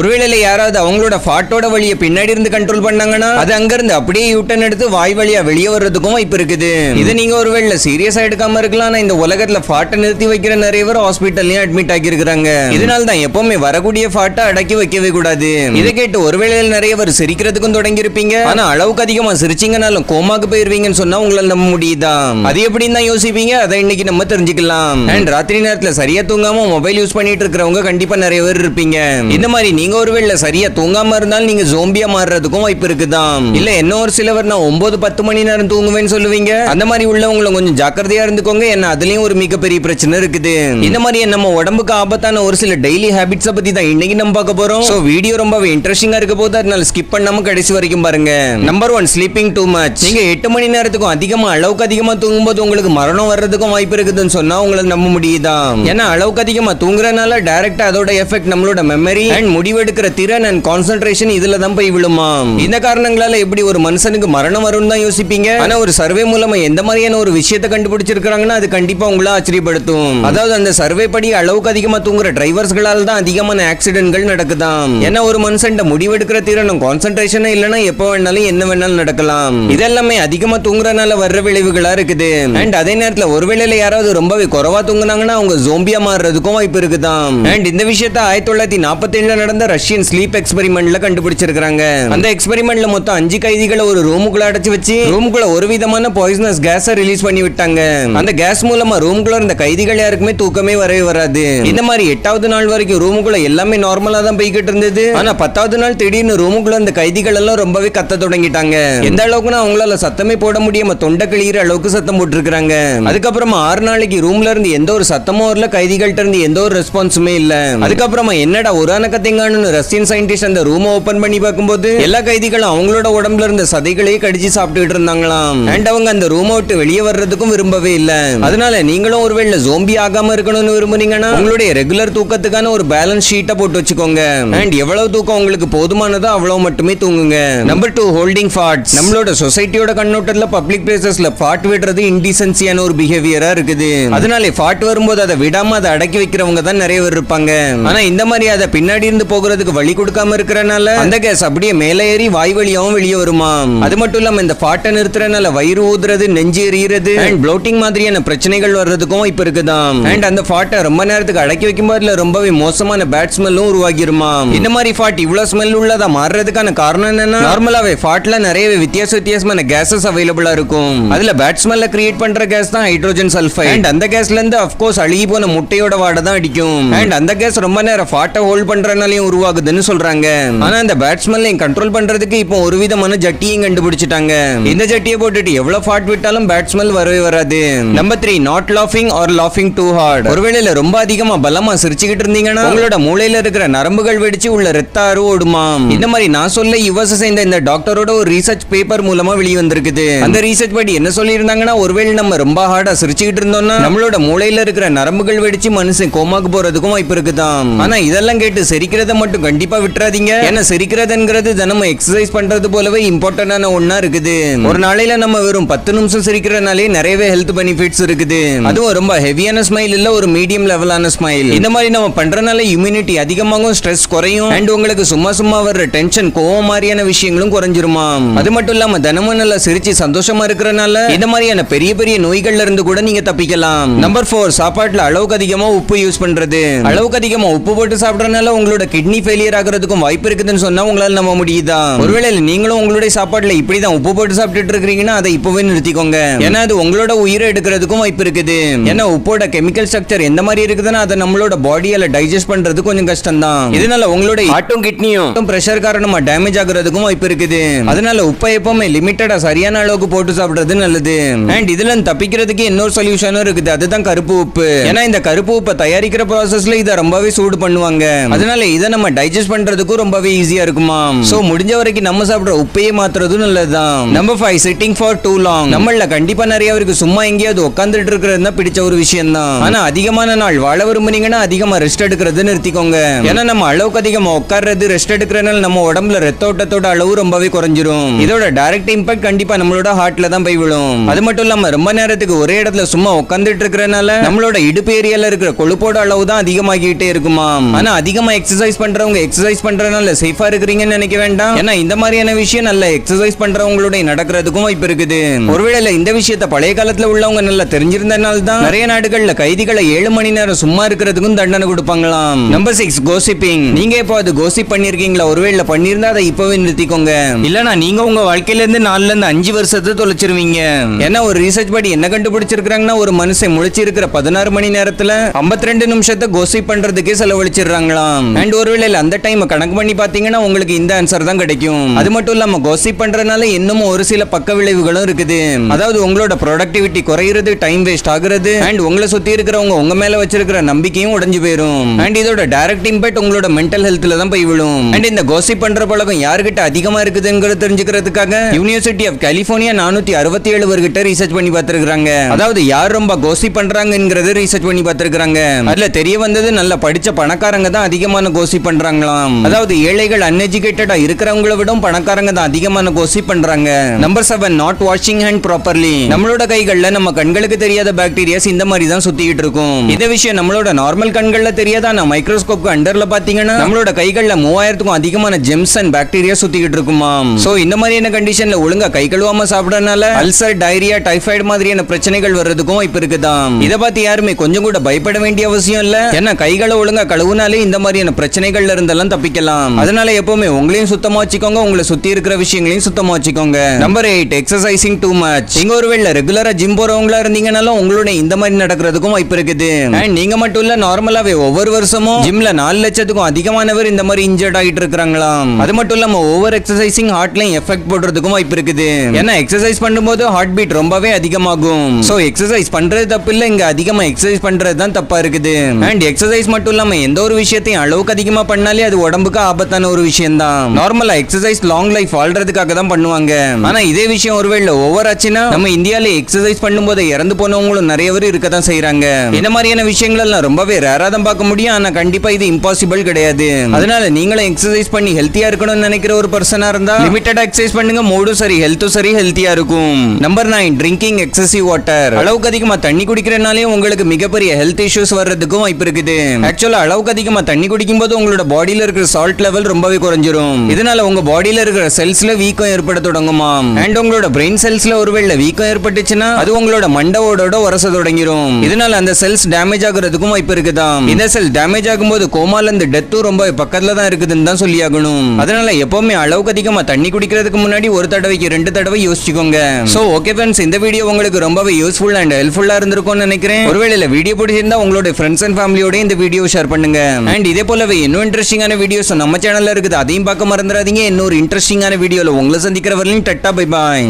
ஒருவேளை யாராவது அவங்களோட ஃபாட்டோட வழியை பின்னாடி இருந்து கண்ட்ரோல் பண்ணாங்கன்னா அது அங்க இருந்து அப்படியே யூட்டன் எடுத்து வாய் வழியா வெளியே வர்றதுக்கும் வாய்ப்பு இருக்குது. இது நீங்க ஒருவேளை சீரியஸா எடுக்காம இருக்கலாம். இந்த உலகத்துல ஃபாட்டை நிறுத்தி வைக்கிற நிறைய பேர் ஹாஸ்பிட்டல்லயும் அட்மிட் ஆகி இருக்காங்க. இதனால தான் எப்பவுமே வரக்கூடிய ஃபாட்டை அடக்கி வைக்கவே கூடாது. இதை கேட்டு ஒருவேளை நிறைய பேர் சிரிக்கிறதுக்கும் தொடங்கி இருப்பீங்க. ஆனா அளவுக்கு அதிகமா சிரிச்சீங்கனாலும் கோமாக்கு போயிருவீங்கன்னு சொன்னா உங்களால நம்ப முடியுதா? அது எப்படின்னு தான் யோசிப்பீங்க. அதை இன்னைக்கு நம்ம தெரிஞ்சுக்கலாம். அண்ட் ராத்திரி நேரத்துல சரியா தூங்காம மொபைல் யூஸ் பண்ணிட்டு இருக்கிறவங்க கண்டிப்பா நிறைய பேர் இருப்பீங்க. இந்த மாதிரி நீங்க ஒருவேளை சரியா தூங்காம இருந்தாலும் நீங்க ஜோம்பியா மாறுறதுக்கும் வாய்ப்பு இருக்குதான். இல்ல என்ன ஒரு சிலவர் நான் 9-10 மணி நேரம் தூங்குவேன்னு சொல்லுவீங்க. அந்த மாதிரி உள்ளவங்க கொஞ்சம் ஜாக்கிரதையா இருந்துக்கோங்க. என்ன அதுலயும் ஒரு மிகப்பெரிய பிரச்சனை இருக்குது. இந்த மாதிரி நம்ம உடம்புக்கு ஆபத்தான ஒரு சில டெய்லி ஹேபிட்ஸ் பத்தி தான் இன்னைக்கு நம்ம பார்க்க போறோம். சோ வீடியோ ரொம்பவே இன்ட்ரெஸ்டிங்கா இருக்க போது அதனால ஸ்கிப் பண்ணாம கடைசி வரைக்கும் பாருங்க. Number 1, sleeping too much. நீங்க 8 மணி நேரத்துக்கும் அதிகமா அளவுக்கு அதிகமா தூங்கும்போது உங்களுக்கு மரணம் வர்றதுக்கும் வாய்ப்பு இருக்குதுன்னு சொன்னா உங்களை நம்ப முடியுதா? ஏன்னா அளவுக்கு அதிகமா தூங்குறதுனால டைரக்டா அதோட எஃபெக்ட் நம்மளோட மெமரி அண்ட் முடிவெடுக்கிற திறன் அண்ட் கான்சென்ட்ரேஷன் இதுல தான் போய் விழுமா. இந்த காரணங்களால எப்படி ஒரு மனுஷனுக்கு மரணம் வரும்னு தான் யோசிப்பீங்க. ஆனா ஒரு சர்வே மூலமா எந்த மாதிரியான ஒரு விஷயத்தை கண்டுபிடிச்சிருக்காங்கன்னா அது கண்டிப்பா உங்களை ஆச்சரியப்படுத்தும். அதாவது அந்த சர்வே படி அளவுக்கு அதிகமா தூங்குற டிரைவர்ஸ்களால தான் அதிகமான ஆக்சிடென்ட்கள் நடக்குதாம். ஏன்னா ஒரு மனுஷன் முடிவெடுக்கிற திறனும் கான்சென்ட்ரேஷன் இல்லைன்னா எப்ப வேணாலும் என்ன வேணாலும் நடக்கலாம். இதெல்லாமே அதிகமா தூங்குறதுனால வர்ற விளைவுகளா இருக்குது. அண்ட் அதே நேரத்துல ஒருவேளை யாராவது ரொம்பவே குறைவா தூங்குனாங்கன்னா அவங்க ஜோம்பியா மாறுறதுக்கும் வாய்ப்பு இருக்குதாம். அண்ட் இந்த விஷயத்தை 1947 நடந்த ரஷ்யன் ஸ்லீப் எக்ஸ்பெரிமெண்ட்ல கண்டுபிடிச்சிருக்காங்க. அந்த எக்ஸ்பெரிமெண்ட்ல மொத்தம் 5 கைதிகளை ஒரு ரூமுக்குள்ள அடைச்சு வச்சு ரூமுக்குள்ள ஒரு விதமான பாய்சனஸ் கேஸை ரிலீஸ் பண்ணி விட்டாங்க. அந்த கேஸ் மூலமா ரூமுக்குள்ள இருந்த கைதிகள் யாருக்குமே தூக்கமே வரவே வராது. இந்த மாதிரி 8வது நாள் வரைக்கும் ரூமுக்குள்ள எல்லாமே நார்மலா தான் போய்கிட்டு இருந்தது. ஆனா 10வது நாள் திடீர்னு ரூமுக்குள்ள அந்த கைதிகள் எல்லாம் ரொம்பவே கத்த தொடங்கிட்டாங்க. எந்த அளவுக்குன்னா அவங்களால சத்தமே போட முடியாம தொண்டை கிளியிற அளவுக்கு சத்தம் போட்டுருக்காங்க. அதுக்கப்புறமா 6 நாளைக்கு ரூம்ல இருந்து எந்த ஒரு சத்தமும் வரல. கைதிகள்ட்ட இருந்து எந்த ஒரு ரெஸ்பான்ஸுமே இல்ல. அதுக்கப்புறமா என்னடா ஒரு அனக்கத்திங்கானு ரஷ்யன் சயின்டிஸ்ட் அந்த ரூமை ஓபன் பண்ணி பார்க்கும்போது எல்லா கைதிகளும் அவங்களோட உடம்புல இருந்த சதைகளையே கடிச்சு சாப்பிட்டுட்டு இருந்தாங்களாம். அண்ட் அவங்க அந்த ரூமை விட்டு வெளியே வர்றதுக்கும் விரும்பவே இல்ல. அதனால நீங்களும் ஒருவேளை ஜோம்பி ஆகாம இருக்கணும்னு விரும்புறீங்கன்னா உங்களுடைய ரெகுலர் தூக்கத்துக்கான ஒரு பேலன்ஸ் ஷீட்டை போட்டு வச்சுக்கோங்க. அண்ட் எவ்வளவு தூக்கம் உங்களுக்கு போதுமானதோ அவ்வளவு மட்டுமே தூங்குங்க. Number 2, holding farts. நம்மளோட சொசைட்டியோட கண்ணோட்டத்துல பப்ளிக் பிளேசஸ்ல ஃபார்ட் விடுறது இன்டிசென்சியான ஒரு பிஹேவியரா இருக்குது. அதனால ஃபார்ட் வரும்போது அதை விடாம அதை அடக்கி வைக்கிறவங்க தான் நிறைய பேர் இருப்பாங்க. ஆனா இந்த மாதிரி அதை பின்னாடி இருந்து போகிறதுக்கு வழி கொடுக்காம இருக்கறனால அந்த கேஸ் அப்படியே மேலே ஏறி வாய் வழியாவும் வெளியே வருமா. அது மட்டும் இல்லாம இந்த ஃபார்ட்டை நிறுத்துறதுனால வயிறு ஊதுறது, நெஞ்சு எரியுறது அண்ட் ப்ளோட்டிங் மாதிரியான பிரச்சனைகள் வர்றதுக்கும் இப்ப இருக்குதாம். அண்ட் அந்த ஃபார்ட்டை ரொம்ப நேரத்துக்கு அடக்கி வைக்கும் போதுல ரொம்பவே மோசமான பேட் ஸ்மெல்லும் உருவாகிருமா. இந்த மாதிரி ஃபார்ட் இவ்வளவு ஸ்மெல் உள்ளதா மாறுறதுக்கான காரணம் என்னன்னா நார்மலாவே ஃபார்ட்ல நிறைய வித்தியாசமான கேஸஸ் அவைலபிளா இருக்கும். அதுல பேட் ஸ்மெல்ல கிரியேட் பண்ற கேஸ் தான் ஹைட்ரோஜன் சல்ஃபைட். அண்ட் அந்த கேஸ்ல இருந்து ஆஃப் கோர்ஸ் அழுகி போன முட்டையோட வாடை தான் அடிக்கும். அண்ட் அந்த கேஸ் ரொம்ப நேரம் ஃபார்ட்டை ஹோல்ட் பண்றனாலயும் உருவாகுதுன்னு சொல்றாங்க. ஆனா அந்த பேட் ஸ்மெல்லையும் கண்ட்ரோல் பண்றதுக்கு இப்போ ஒரு விதமான ஜட்டியும் கண்டுபிடிச்சிட்டாங்க. இந்த ஜட்டியை போட்டுட்டு எவ்வளவு ஃபார்ட் விட்டாலும் பேட் ஸ்மெல் வரவே வராது. Number 3, not லாஃபிங் R லாஃபிங் two heart. ஒருவேளை ரொம்ப அதிகமா பலமா சிரிச்சுக்கிட்டு இருந்தீங்கன்னா உங்களோட மூளையில இருக்கிற நரம்புகள் வெடிச்சு உள்ள ரத்த ஆறு ஓடுமா. இந்த மாதிரி நான் சொல்ல யுஎஸ் சேர்ந்த இந்த டாக்டரோட ஒரு ரிசர்ச் பேப்பர் மூலமா வெளியே வந்திருக்குது. அந்த ரிசர்ச் படி என்ன சொல்லி இருந்தாங்கன்னா ஒருவேளை நம்ம ரொம்ப ஹார்டா சிரிச்சுக்கிட்டு இருந்தோம்னா நம்மளோட மூளையில இருக்கிற நரம்புகள் வெடிச்சு மனுஷன் கோமாக்கு போறதுக்கும் வாய்ப்பு இருக்குதாம். ஆனா இதெல்லாம் கேட்டு சிரிக்கிறத மட்டும் கண்டிப்பா விட்டுறாதீங்க. ஏன்னா சிரிக்கிறதுங்கிறது தினமும் எக்ஸசைஸ் பண்றது போலவே இம்பார்ட்டன்டான ஒண்ணா இருக்குது. ஒரு நாளையில நம்ம வெறும் 10 நிமிஷம் சிரிக்கிறனாலே நிறையவே ஹெல்த் பெனிஃபிட்ஸ் இருக்குது. அதுவும் ரொம்ப ஹெவியான ஸ்மைல் இல்ல, ஒரு மீடியம் லெவலான ஸ்மைல். இந்த மாதிரி நம்ம பண்றனால இம்யூனிட்டி அதிகமாகும், ஸ்ட்ரெஸ் குறையும் அண்ட் உங்களுக்கு சும்மா வர்ற டென்ஷன், கோவம் மாதிரியான விஷயங்களும் குறைஞ்சிருமா. அது மட்டும் இல்லாம தினமும் நல்லா சிரிச்சு சந்தோஷமா இருக்கிறனால இந்த மாதிரியான பெரிய பெரிய நோய்கள்ல இருந்து கூட நீங்க தப்பிக்கலாம். நம்பர் 4, சாப்பாட்டுல அளவுக்கு அதிகமா உப்பு யூஸ் பண்றது. அளவுக்கு அதிகமா உப்பு போட்டு சாப்பிடறனால உங்களோட கிட்னி ஃபெயிலியர் ஆகிறதுக்கும் வாய்ப்பு இருக்குதுன்னு சொன்னா உங்களால நம்ப முடியுதா? ஒருவேளை நீங்களும் உங்களுடைய சாப்பாட்டுல இப்படிதான் உப்பு போட்டு சாப்பிட்டுட்டு இருக்கீங்கன்னா அதை இப்பவே நிறுத்திக்கோங்க. ஏன்னா அது உங்களோட உயிரை எடுக்கிறதுக்கும் வாய்ப்பு இருக்குது. ஏன்னா உப்போட கெமிக்கல் ஸ்ட்ரக்சர் எந்த மாதிரி இருக்குதுன்னா அதை நம்மளோட பாடியால டைஜஸ்ட் பண்றது கொஞ்சம் கஷ்டம் தான். இதனால உங்களோட ஹார்ட்டும் கிட்னியும் பிரஷர் காரணமா டேமேஜ் ஆகுறதுக்கும் வாய்ப்பு இருக்குது. அதனால உப்பை எப்பவுமே லிமிட்டடா சரியான அளவுக்கு போட்டு சாப்பிடுறது நல்லது. அண்ட் இதுல தப்பிக்கிறதுக்கு இன்னொரு சொல்யூஷனும் இருக்குது. அதுதான் கருப்பு உப்பு. ஏன்னா இந்த கருப்பு உப்பை தயாரிக்கிற ப்ராசஸ்ல இதை ரொம்பவே சூடு பண்ணுவாங்க. அதனால இதை நம்ம டைஜஸ்ட் பண்றதுக்கும் ரொம்பவே ஈஸியா இருக்குமா. சோ முடிஞ்ச வரைக்கும் நம்ம சாப்பிடுற உப்பையே மாத்துறதும் நல்லதுதான். Number 5, sitting for too long. நம்மள கண்டிப்பா நிறைய பேருக்கு சும்மா எங்கேயாவது உட்கார்ந்துட்டு இருக்கிறது தான் பிடிச்ச ஒரு விஷயம் தான். ஆனா அதிகமான நாள் வாழ விரும்புனீங்கன்னா அதிகமா ரெஸ்ட் எடுக்கிறது நிறுத்திக்கோங்க. ஏன்னா நம்ம அளவுக்கு அதிகமா உட்கார்றது, ரெஸ்ட் எடுக்கிறனால நம்ம உடம்புல ரத்த ஓட்டத்தோட அளவு ரொம்பவே குறைஞ்சிரும். இதோட டைரக்ட் இம்பாக்ட் கண்டிப்பா நம்மளோட ஹார்ட்ல தான் போய் விழும். அது மட்டும் இல்லாம ரொம்ப நேரத்துக்கு ஒரே இடத்துல சும்மா உட்கார்ந்துட்டு இருக்கறனால நம்மளோட இடுப்பு ஏரியால இருக்கிற கொழுப்போட அளவு தான் அதிகமாகிட்டே இருக்குமா. ஆனா அதிகமா எக்ஸசைஸ் பண்றவங்க எக்ஸசைஸ் பண்றதுனால சேஃபா இருக்கிறீங்கன்னு நினைக்க வேண்டாம். ஏன்னா இந்த மாதிரியான விஷயம் நல்ல எக்ஸசைஸ் பண்றவங்களோட நடக்கிறதுக்கும் வாய்ப்பு இருக்குது. ஒருவேளை இந்த விஷயத்தை பழைய காலத்துல உள்ளவங்க நல்லா தெரிஞ்சிருந்தனால தான் நிறைய நாடுகள்ல கைதிகளை 7 மணி நேரம் சும்மா இருக்கிறதுக்கும் தண்டனை கொடுப்பாங்களாம். நம்பர் 6 கோசிப்பிங். நீங்க இப்போ அது கோசிப் பண்ணிருக்கீங்களா? ஒருவேளை பண்ணிருந்தா அதை இப்பவே நிறுத்திக்கோங்க. இல்லனா நீங்க உங்க வாழ்க்கையில இருந்து 4ல இருந்து 5 வருஷத்தை தொலைச்சிருவீங்க. ஏன்னா ஒரு ரிசர்ச் படி என்ன கண்டுபிடிச்சிருக்காங்கன்னா ஒரு மனுஷன் முழிச்சு இருக்கிற 16 மணி நேரத்துல 52 நிமிஷத்தை கோசிப் பண்றதுக்கே செலவழிச்சிடுறாங்களாம். அண்ட் ஒருவேளை அந்த டைம் கணக்கு பண்ணி பாத்தீங்கன்னா உங்களுக்கு இந்த ஆன்சர் தான் கிடைக்கும். அது மட்டும் இல்லாம கோசிப் பண்றதுனால இன்னும் ஒரு சில பக்க விளைவுகளும் இருக்குது. அதாவது உங்களோட ப்ரொடக்டிவிட்டி குறையிறது, டைம் வேஸ்ட் ஆகுறது, அண்ட் உங்களை சுத்தி இருக்கிறவங்க உங்க மேல வச்சிருக்கிற நம்பிக்கையும் உடைஞ்சு போயிடும். அண்ட் இதோட டைரக்ட் இம்பாக்ட் உங்களோட மென்டல் ஹெல்த்ல தான் போய் விழும். அண்ட் இந்த கோசிப் பண்ற பழக்கம் யார்கிட்ட அதிகமா இருக்குதுங்கிறது தெரிஞ்சுக்கிறதுக்காக யூனிவர்சிட்டி ஆஃப் கலிபோர்னியா 467 பேர்கிட்ட ரிசர்ச் பண்ணி பார்த்திருக்காங்க. அதாவது யார் ரொம்ப கோசிப் பண்றாங்கங்கறத ரிசர்ச் பண்ணி பார்த்திருக்காங்க. அதுல தெரிய வந்தது நல்ல படிச்ச பணக்காரங்க தான் அதிகமான கோசிப் பண்றாங்களாம். அதாவது ஏழைகள் அன்எஜுகேட்டடா இருக்கிறவங்கள விட பணக்காரங்க தான் அதிகமான கோசிப் பண்றாங்க. Number 7 not washing hand properly. நம்மளோட கைகள்ல நம்ம கண்களுக்கு தெரியாத பாக்டீரியாஸ் இந்த மாதிரி தான் சுத்திட்டு இருக்கும். இந்த விஷயம் நம்மளோட நார்மல் கண்கள்ல தெரியாதா? நான் மைக்ரோஸ்கோப் அண்டர்ல பாத்தீங்கன்னா நம்மளோட கைகள்ல 3000க்கும் அதிகமான ஜெம்ஸ் அண்ட் பாக்டீரியா சுத்திட்டு இருக்குமாம். சோ இந்த மாதிரியான கண்டிஷன்ல ஒழுங்கா கை கழுவாம சாப்பிடறனால அல்சர், டயரியா, டைபாய்டு மாதிரியான பிரச்சனைகள் வர்றதுக்கும் வாய்ப்பு இருக்குதாம். இத பார்த்து யாருமே கொஞ்சம் கூட பயப்பட வேண்டிய அவசியம் இல்ல. ஏன்னா கைகளை ஒழுங்கா கழுவுனாலே இந்த மாதிரியான பிரச்சனைகள்ல இருந்தெல்லாம் தப்பிக்கலாம். அதனால எப்பவுமே உங்களையும் சுத்தமா வச்சுக்கோங்க, உங்களை சுத்தி இருக்கிற விஷயங்களையும் சுத்தமா வச்சுக்கோங்க. Number 8 exercising too much. நீங்க ஒருவேளை ரெகுலரா ஜிம் போறவங்களா இருந்தீங்கனாலும் உங்களோட இந்த மாதிரி நடக்கிறதுக்கும் வாய்ப்பு இருக்குது. அண்ட் நீங்க மட்டும் இல்ல, நார்மலாவே ஒவ்வொரு வருஷமும் ஜிம்ல 4 லட்சத்துக்கும் அதிகமானவர் இந்த மாதிரி இன்ஜர்ட் ஆகிட்டு இருக்காங்களாம். அது மட்டும் இல்லாம ஓவர் எக்ஸசைசிங் ஹார்ட்லையும் எஃபெக்ட் போடுறதுக்கும் வாய்ப்பு இருக்குது. ஏன்னா எக்ஸசைஸ் பண்ணும்போது ஹார்ட் பீட் ரொம்பவே அதிகமாகும். சோ எக்ஸசைஸ் பண்றது தப்பு இல்ல, இங்க அதிகமா எக்ஸசைஸ் பண்றது தான் தப்பா இருக்குது. அண்ட் எக்ஸசைஸ் மட்டும் இல்லாம எந்த ஒரு விஷயத்தையும் அளவுக்கு அதிகமா பண்ணாலே அது உடம்புக்கு ஆபத்தான ஒரு விஷயம் தான். நார்மலா எக்ஸசைஸ் லாங் லைஃப் வாழ்றதுக்காக தான் பண்ணுவாங்க. ஆனா இதே விஷயம் ஒருவேளை ஓவர் ஆச்சுன்னா நம்ம இந்தியால எக்ஸசைஸ் பண்ணும்போது இறந்து போனவங்களும் நிறைய பேர் இருக்க தான் செய்யறாங்க. இந்த மாதிரியான விஷயங்கள் எல்லாம் ரொம்பவே ரேரா தான் பார்க்க முடியும். ஆனா கண்டிப்பா இது இம்பாசிபிள் கிடையாது. அதனால நீங்களும் எக்ஸசைஸ் பண்ணி ஹெல்த்தியா இருக்கணும்னு நினைக்கிற ஒரு பர்சனா இருந்தா லிமிட்டடா எக்ஸசைஸ் பண்ணுங்க. மூடும் சரி, ஹெல்த்தும் சரி, ஹெல்த்தியா இருக்கும். Number 9 drinking excessive water. அளவுக்கு அதிகமா தண்ணி குடிக்கிறனாலே உங்களுக்கு மிகப்பெரிய ஹெல்த் இஷ்யூஸ் வர்றதுக்கும் வாய்ப்பு இருக்குது. ஆக்சுவலா அளவுக்கு அதிகமா தண்ணி குடிக்கும் போது உங்களோட பாடியில இருக்கிற சால்ட் லெவல் ரொம்பவே குறைஞ்சிரும். இதனால உங்க பாடியில இருக்கிற செல்ஸ்ல வீக்கம் ஏற்பட தொடங்குமாம். அண்ட் உங்களோட பிரெயின் செல்ஸ்ல ஒருவேளை வீக்கம் ஏற்பட்டுச்சுன்னா அது உங்களோட மண்டவோட உரச தொடங்கிரும். இதனால அந்த செல்ஸ் டேமேஜ் ஆகுறதுக்கும் வாய்ப்பு இருக்குதாம். இந்த செல் டேமேஜ் ஆகும்போது கோமால இருந்து டெத்தும் ரொம்ப பக்கத்துல தான் இருக்குதுன்னு தான் சொல்லியாகணும். அதனால எப்பவுமே அளவுக்கு அதிகமா தண்ணி குடிக்கிறதுக்கு முன்னாடி ஒரு தடவைக்கு 2 தடவை யோசிச்சுக்கோங்க. சோ ஓகே ஃப்ரெண்ட்ஸ், இந்த வீடியோ உங்களுக்கு ரொம்பவே யூஸ்ஃபுல் அண்ட் ஹெல்ப்ஃபுல்லா இருந்திருக்கும்னு நினைக்கிறேன். ஒருவேளை வீடியோ பிடிச்சிருந்தா உங்களோட ஃப்ரெண்ட்ஸ் அண்ட் ஃபேமிலியோட இந்த வீடியோ ஷேர் பண்ணுங்க. அண்ட் இதே போலவே இன்னும் இன்ட்ரெஸ்டிங்கான வீடியோஸ் நம்ம சேனல்ல இருக்குது, அதையும் பார்க்க மறந்துடாதீங்க. இன்னொரு இன்ட்ரெஸ்டிங்கான வீடியோல உங்களை சந்திக்கிற வரலையும் டட்டா பை பாய்.